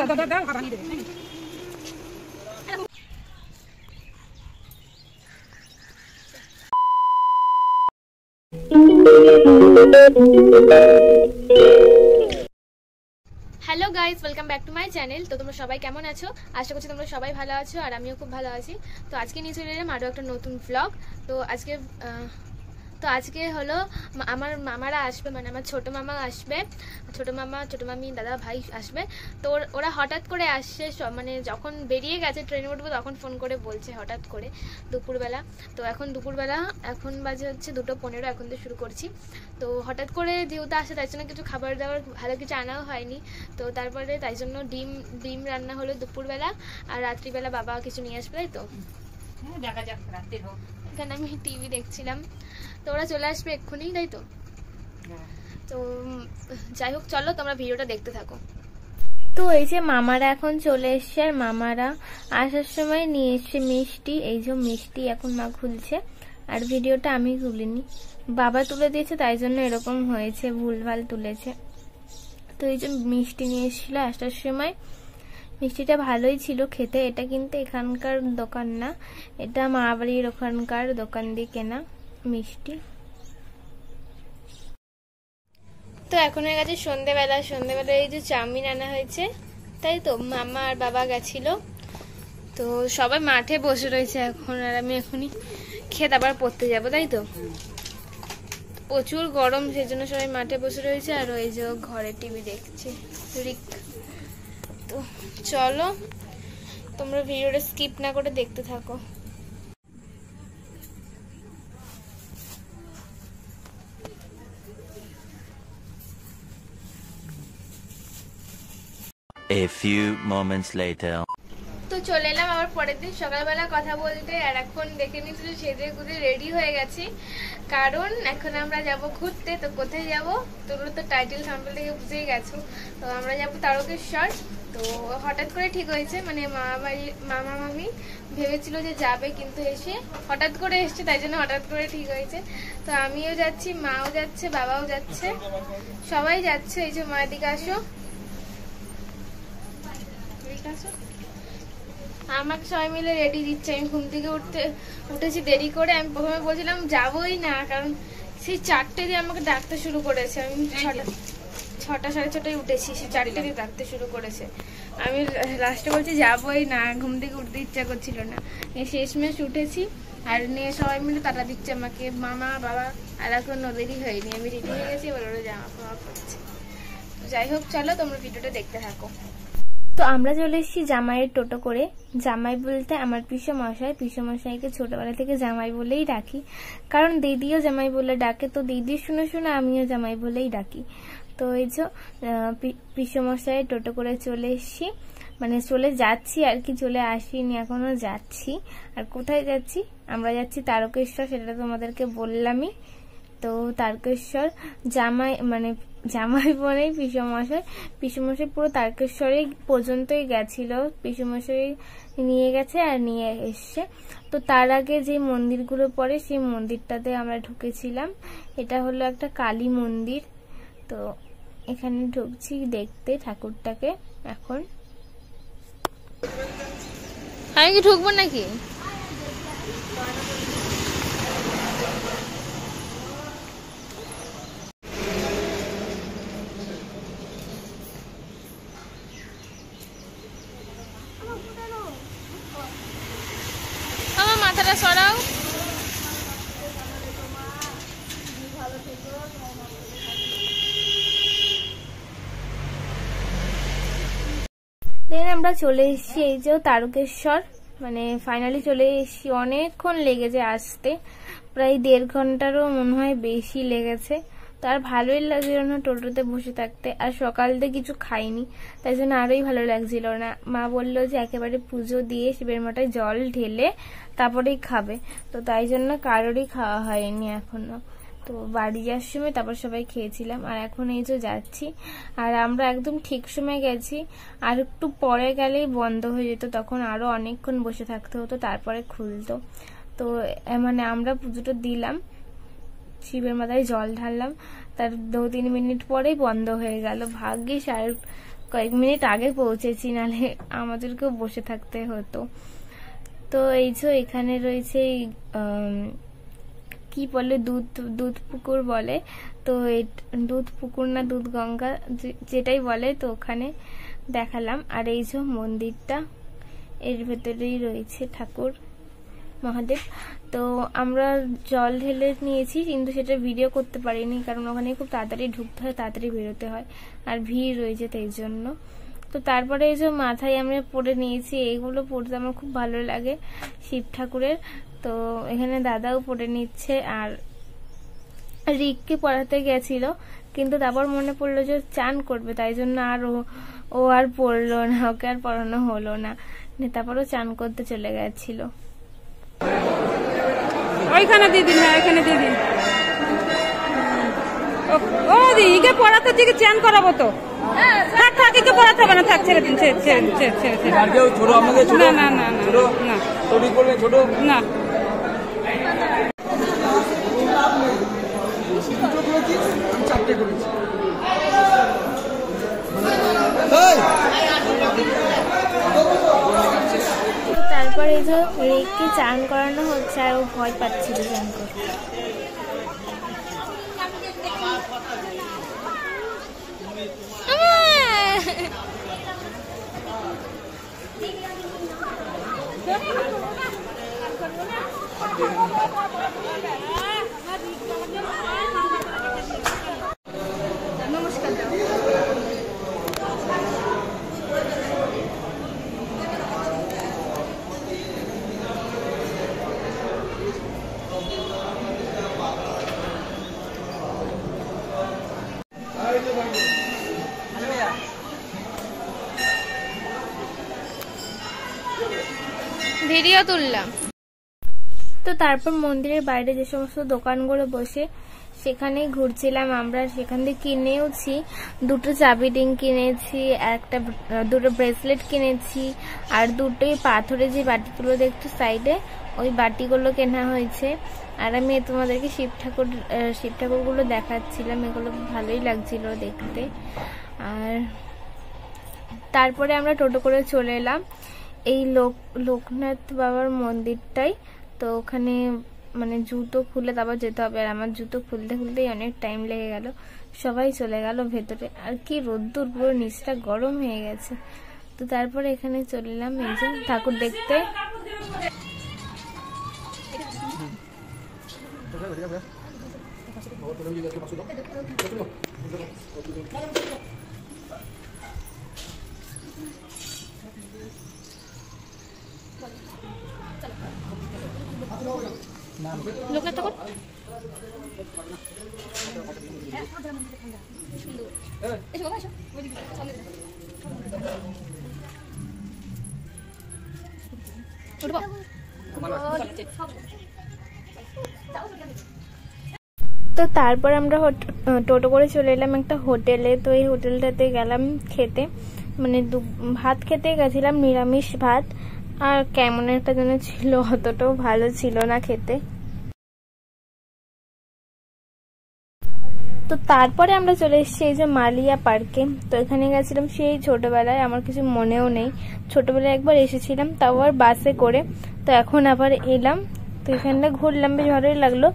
Hello guys, welcome back to my channel. তো তোমরা সবাই কেমন আছো? আশা করছি তোমরা সবাই ভালো আছো, আর আমিও খুব ভালো আছি। তো আজকে নিয়ে চলে এলাম আরও একটা নতুন ভ্লগ। তো আজকে হলো আমার মামারা আসবে, মানে আমার ছোটো মামা আসবে, ছোটো মামা, ছোটো মামি, দাদা ভাই আসবে। তো ওরা হঠাৎ করে আসছে, মানে যখন বেরিয়ে গেছে ট্রেনে উঠবো তখন ফোন করে বলছে হঠাৎ করে দুপুরবেলা। তো এখন দুপুরবেলা, এখন বাজে হচ্ছে 2:15, এখন তো শুরু করছি। তো হঠাৎ করে যেহেতু আসে তাই জন্য কিছু খাবার দাবার ভালো কিছু আনাও হয়নি। তো তারপরে তাই জন্য ডিম রান্না হলো দুপুরবেলা, আর রাত্রিবেলা বাবা কিছু নিয়ে আসবে। তাই তো দেখা যাক রাত্রে হোক। এখানে আমি টিভি দেখছিলাম, তো ওরা চলে আসবে এক্ষুনি, তাই তো। তো যাই হোক, চলো তোমরা ভিডিওটা দেখতে থাকো। তো এই যে মামারা এখন চলে এসছে, আর মামারা আসার সময় নিয়ে এসছে মিষ্টি। এই যে মিষ্টি এখন মা খুলছে, আর ভিডিওটা আমি তুলিনি, বাবা তুলে দিয়েছে, তাই জন্য এরকম হয়েছে, ভুলভাল তুলেছে। তো এই যে মিষ্টি নিয়ে এসেছিল আসার সময়, মিষ্টিটা ভালোই ছিল খেতে। এটা কিন্তু এখানকার দোকান না, এটা মা বাড়ির ওখানকার দোকান দিয়ে কেনা মিষ্টি। তো এখন হয়ে গেছে সন্ধেবেলা এই যে চাউমিন আনা হয়েছে, তাই তো। মামা আর বাবা গেছিল, তো সবাই মাঠে বসে রয়েছে এখন, আর আমি এখনই খেয়ে আবার পড়তে যাবো, তাই তো। প্রচুর গরম, সেই জন্য সবাই মাঠে বসে রয়েছে, আর ওই যে ঘরে টিভি দেখছে রিক। তো চলো তোমরা ভিডিওটা স্কিপ না করে দেখতে থাকো। A few moments later. তো চলে এলাম আবার পরের দিন সকালবেলা কথা বলতে, আর এখন দেখে নিচ্ছি সেজে গুজে রেডি হয়ে গেছি, কারণ এখন আমরা যাব ঘুরতে। তো কোথায় যাব তোমরা তো টাইটেল সাম্পল থেকে বুঝেই গেছো। তো আমরা যাব তারকেশ্বর। তো হঠাৎ করে ঠিক হয়েছে, মানে মামা মামি ভেবেছিল যে যাবে, কিন্তু এসে হঠাৎ করে এসছে, তাই জন্য হঠাৎ করে ঠিক হয়েছে। তো আমিও যাচ্ছি, মাও যাচ্ছে, বাবাও যাচ্ছে, সবাই যাচ্ছে। এই যে মায়ের দিকে আসো, আমাকে সবাই মিলে রেডি দিচ্ছে। আমি ঘুম থেকে উঠেছি দেরি করে। আমি প্রথমে বলছিলাম যাবোই না, কারণ সেই 4টে দিয়ে আমাকে ডাকতে শুরু করেছে। আমি 6টা 6:30 উঠেছি, সেই 4টে দিয়ে ডাকতে শুরু করেছে। আমি লাস্টে বলছি যাবোই না, ঘুম থেকে উঠতে ইচ্ছা করছিল না। শেষমেশ উঠেছি, আর নিয়ে সবাই মিলে টাটা দিচ্ছে আমাকে, মামা বাবা। আর এখন ওদেরই হয়নি, আমি রেডি হয়ে গেছি, এবার ওরা জামা কাপড় পরছে। যাই হোক, চলো তোমরা ভিডিওটা দেখতে থাকো। তো আমরা চলে এসেছি জামাইয়ের টোটো করে। জামাই বলতে আমার পিসমশাইকে ছোটবেলা থেকে জামাই বলেই ডাকি, কারণ দিদিও জামাই বলে ডাকে। তো দিদি শুনে শুনে আমিও জামাই বলেই ডাকি। তো এই যে পিসমশাইয়ের টোটো করে চলে এসেছি, মানে চলে যাচ্ছি আর কি, চলে আসিনি এখনো, যাচ্ছি। আর কোথায় যাচ্ছি? আমরা যাচ্ছি তারকেশ্বর, সেটা তোমাদেরকে বললামই। তো তারকেশ্বর জামাই বোনেই পিসমশাই পুরো তারকেশ্বরে পর্যন্তই গেছিল, পিসমশাই নিয়ে গেছে আর নিয়ে এসছে। তো তার আগে যে মন্দিরগুলো পড়ে সেই মন্দিরটাতে আমরা ঢুকেছিলাম। এটা হলো একটা কালী মন্দির। তো এখানে ঢুকছি দেখতে ঠাকুরটাকে। এখন আমি কি ঢুকবো নাকি? আমার মাথাটা সরাও। দেন আমরা চলে এসেছি এই যে তারকেশ্বর, মানে ফাইনালি চলে এসেছি। অনেকক্ষণ লেগেছে আসতে, প্রায় 1.5 ঘন্টারও মনে হয় বেশি লেগেছে। তার ভালোই লাগছিল না টোটোতে বসে থাকতে, আর সকাল থেকে কিছু খাইনি, তাই জন্য আরোই ভালো লাগছিল না। মা বললো যে একেবারে পুজো দিয়ে শিবের মাথায় জল ঢেলে তারপরেই খাবে, তো তাই জন্য কারোরই খাওয়া হয়নি এখনো। তো বাড়ি যাওয়ার সময় তারপর সবাই খেয়েছিলাম, আর এখন এই যে যাচ্ছি। আর আমরা একদম ঠিক সময় গেছি, আর একটু পরে গেলেই বন্ধ হয়ে যেত, তখন আরো অনেকক্ষণ বসে থাকতে হতো, তারপরে খুলতো। তো মানে আমরা পুজোটা দিলাম, শিবের মাথায় জল ঢাললাম, তার 2-3 মিনিট পরেই বন্ধ হয়ে গেল। ভাগ্যিস আর কয়েক মিনিট আগে পৌঁছেছি, নাহলে আমাদেরকেও বসে থাকতে হতো। তো এই যে এখানে রয়েছে কি বলে, দুধ পুকুর বলে, তো দুধ পুকুর না দুধ গঙ্গা যেটাই বলে, তো ওখানে দেখালাম। আর এই যে মন্দিরটা, এর ভেতরেই রয়েছে ঠাকুর মহাদেব। তো আমরা জল ঢেলে নিয়েছি, কিন্তু সেটা ভিডিও করতে পারিনি, কারণ ওখানে খুব তাড়াতাড়ি ঢুকতে হয়, তাড়াতাড়ি বেরোতে হয়, আর ভিড় রয়েছে তাই জন্য। তো তারপরে এই যে মাথায় আমরা পরে নিয়েছি, এইগুলো পরতে আমার খুব ভালো লাগে শিব ঠাকুরের। তো এখানে দাদাও পরে নিচ্ছে, আর রিককে পড়াতে গেছিল, কিন্তু তারপর মনে পড়লো যে চান করবে, তাই জন্য আর ও আর পড়লো না, ওকে আর পড়ানো হলো না, তারপরও চান করতে চলে গেছিল। ওইখানে দিদি, না এখানে দিদি, ও দিদিকে পড়াতে দিকে চান করাবো তো। থাক থাক, একে পড়াতে হবে না, থাক, ছেড়ে দিন, ছেড়ে না না না না। তারপরে এই যে রিককে চান করানো হচ্ছে, আর ও ভয় পাচ্ছিল চান করতে। ভিডিও তুললাম। তো তারপর মন্দিরের বাইরে যে সমস্ত দোকানগুলো বসে সেখানেই ঘুরছিলাম আমরা, সেখান থেকে কিনেওছি, দুটো চাবি রিং কিনেছি, দুটো ব্রেসলেট কিনেছি, আর দুটোই পাথরের যে বাটিগুলো দেখছো সাইডে, ওই বাটিগুলো কেনা হয়েছে। আর আমি তোমাদেরকে শিব ঠাকুরগুলো দেখাচ্ছিলাম, এগুলো ভালোই লাগছিল দেখতে। আর তারপরে আমরা টোটো করে চলে এলাম এই লোকনাথ বাবার মন্দিরটাই। তো ওখানে মানে জুতো খুলে তারপর যেতে হবে, আর আমার জুতো খুলতেই অনেক টাইম লেগে গেল। সবাই চলে গেল ভেতরে, আর কি রোদ্দুর, পুরো নিচটা গরম হয়ে গেছে। তো তারপরে এখানে চলে এলাম এই যে ঠাকুর দেখতে। লোকনাথ ঠাকুর তো তারপর আমরা টোটো করে চলে এলাম একটা হোটেলে। তো এই হোটেলটাতে গেলাম খেতে, মানে ভাত খেতে গেছিলাম, নিরামিষ ভাত, আর কেমন একটা যেন ছিল, অতটাও ভালো ছিল না খেতে। তো তারপরে আমরা চলে এসেছি এই যে মালিয়া পার্কে। তো এখানে গেছিলাম সেই ছোটবেলায়, আমার কিছু মনেও নেই, ছোটবেলায় একবার এসেছিলাম, তাও আর বাসে করে। তো এখন আবার এলাম, তো এখানটা ঘুরলাম, বেশ ভালোই লাগলো,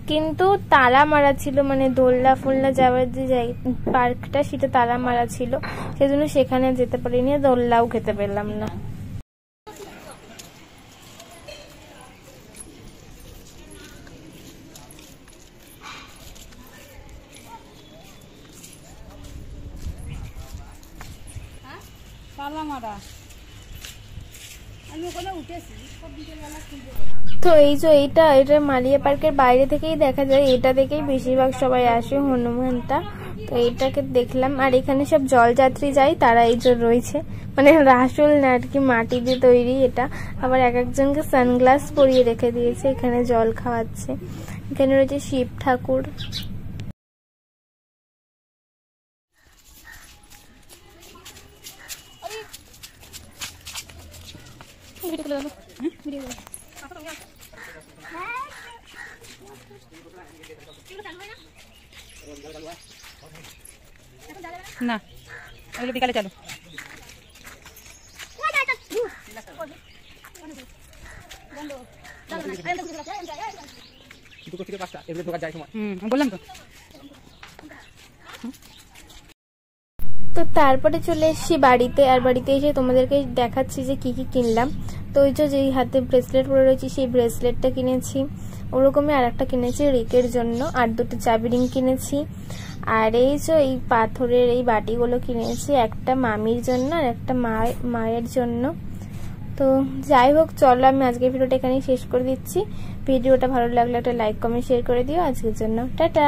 কিন্তু তালা মারা ছিল, মানে দোলনা ফোলনা যাওয়ার যে পার্কটা সেটা তালা মারা ছিল, সেজন্য সেখানে যেতে পারিনি, দোলনাও খেতে পেলাম না। তো এই যে এটা মালিয়া পার্কের বাইরে থেকেই দেখা যায়, এটা দেখেই বেশিরভাগ সবাই আসে, হনুমানটা। তো এটাকে দেখলাম, আর এখানে সব জলযাত্রী যায়, তারা এই যে রয়েছে, মানে রাসুল না আর কি, মাটি দিয়ে তৈরি এটা। আবার এক একজনকে সানগ্লাস পরিয়ে রেখে দিয়েছে, এখানে জল খাওয়াচ্ছে। এখানে রয়েছে শিব ঠাকুর। না ওগুলো বিকালে চলো। বললাম তো। তো তারপরে চলে এসেছি বাড়িতে, আর বাড়িতে এসে তোমাদেরকে দেখাচ্ছি যে কি কি কিনলাম। তো ওই যে যেই হাতে ব্রেসলেট পরে রয়েছি সেই ব্রেসলেটটা কিনেছি, ওরকমই আর একটা কিনেছি রিকের জন্য, আর দুটো চাবি রিং কিনেছি। আর এই যে এই পাথরের এই বাটিগুলো কিনেছি, একটা মামির জন্য আর একটা মায়ের জন্য। তো যাই হোক, চলো আমি আজকের ভিডিওটা এখানেই শেষ করে দিচ্ছি। ভিডিওটা ভালো লাগলে একটা লাইক কমেন্ট শেয়ার করে দিও। আজকের জন্য টাটা।